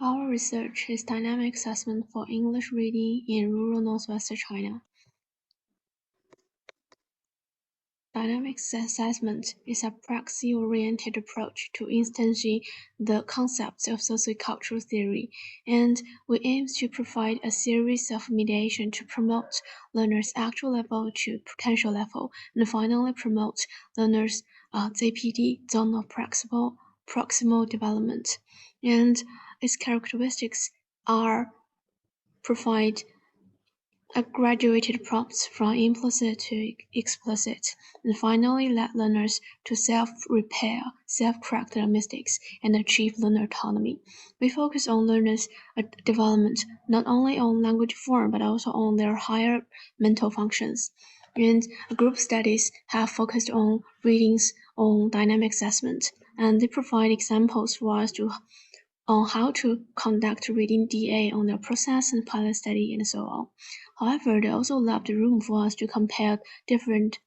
Our research is dynamic assessment for English reading in rural northwest China. Dynamic assessment is a praxis-oriented approach to instantiate the concepts of sociocultural theory, and we aim to provide a series of mediation to promote learners' actual level to potential level, and finally promote learners' ZPD, zone of proximal development. And its characteristics are provide a graduated prompts from implicit to explicit, and finally let learners to self-repair, self-correct their mistakes, and achieve learner autonomy. We focus on learners' development not only on language form but also on their higher mental functions. And group studies have focused on readings on dynamic assessment, and they provide examples for us on how to conduct reading DA on their process and pilot study and so on. However, they also left room for us to compare different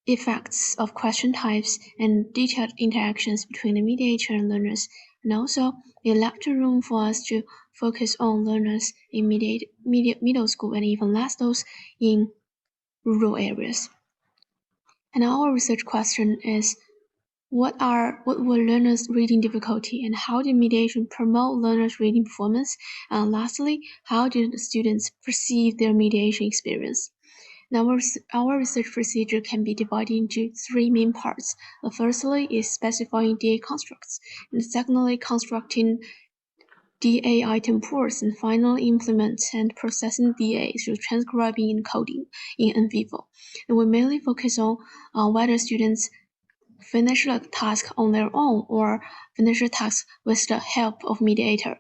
effects of question types and detailed interactions between the mediator and learners, and also it left room for us to focus on learners in middle school and even less those in rural areas. And our research question is, what were learners' reading difficulty, and how did mediation promote learners' reading performance? And lastly, how did the students perceive their mediation experience? Now, our research procedure can be divided into three main parts. The firstly is specifying DA constructs, and secondly, constructing DA item pools, and finally implement and processing DA through transcribing and coding in vivo. And we mainly focus on whether students finish the task on their own or finish the task with the help of mediator.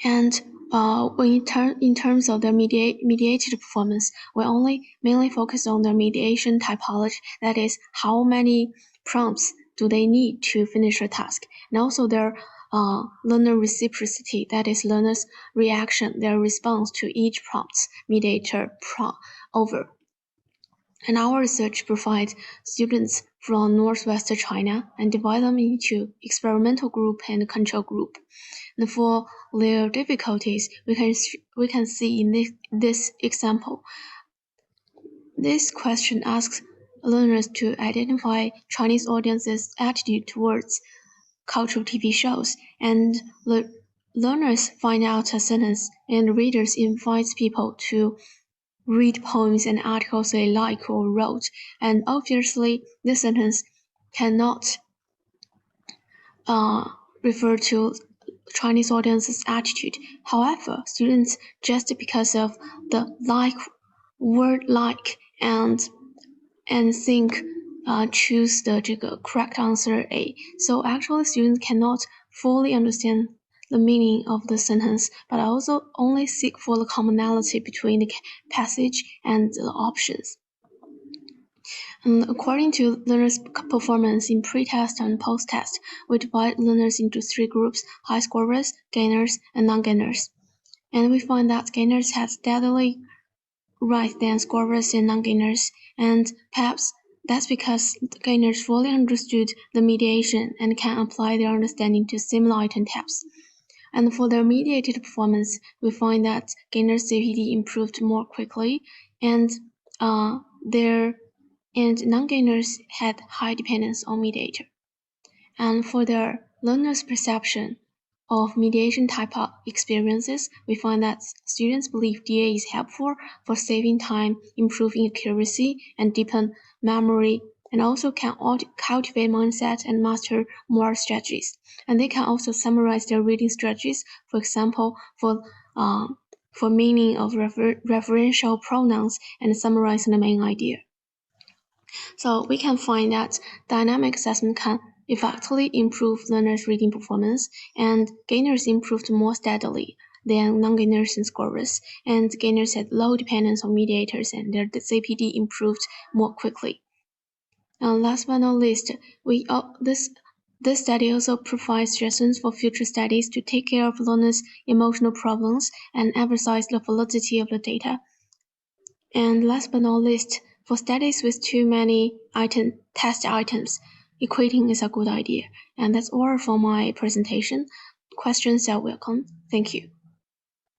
And in terms of their mediated performance, we only mainly focus on their mediation typology, that is, how many prompts do they need to finish a task, and also their learner reciprocity, that is, learner's reaction, their response to each prompt's mediator over. And our research provides students from northwest China and divide them into experimental group and control group. And for their difficulties, we can see in this example. This question asks learners to identify Chinese audiences' attitude towards cultural TV shows, and learners find out a sentence, and readers invite people to read poems and articles they like or wrote, and obviously this sentence cannot refer to Chinese audience's attitude. However, students, just because of the word like and think choose the correct answer A. So actually students cannot fully understand the meaning of the sentence, but also only seek for the commonality between the passage and the options. And according to learners' performance in pre-test and post-test, we divide learners into three groups: high scorers, gainers, and non-gainers. And we find that gainers had steadily right than scorers and non-gainers, and perhaps that's because the gainers fully understood the mediation and can apply their understanding to similar item types. And for their mediated performance, we find that gainers' CPD improved more quickly, and non-gainers had high dependence on mediator. And for their learners' perception of mediation type of experiences, we find that students believe DA is helpful for saving time, improving accuracy, and deepen memory, and also can cultivate mindset and master more strategies. And they can also summarize their reading strategies, for example, for meaning of referential pronouns and summarizing the main idea. So we can find that dynamic assessment can effectively improve learners' reading performance, and gainers improved more steadily than non-gainers and scorers, and gainers had low dependence on mediators, and their ZPD improved more quickly. And last but not least, this study also provides suggestions for future studies to take care of learners' emotional problems and emphasize the validity of the data. And last but not least, for studies with too many test items, equating is a good idea. And that's all for my presentation. questions are welcome. Thank you.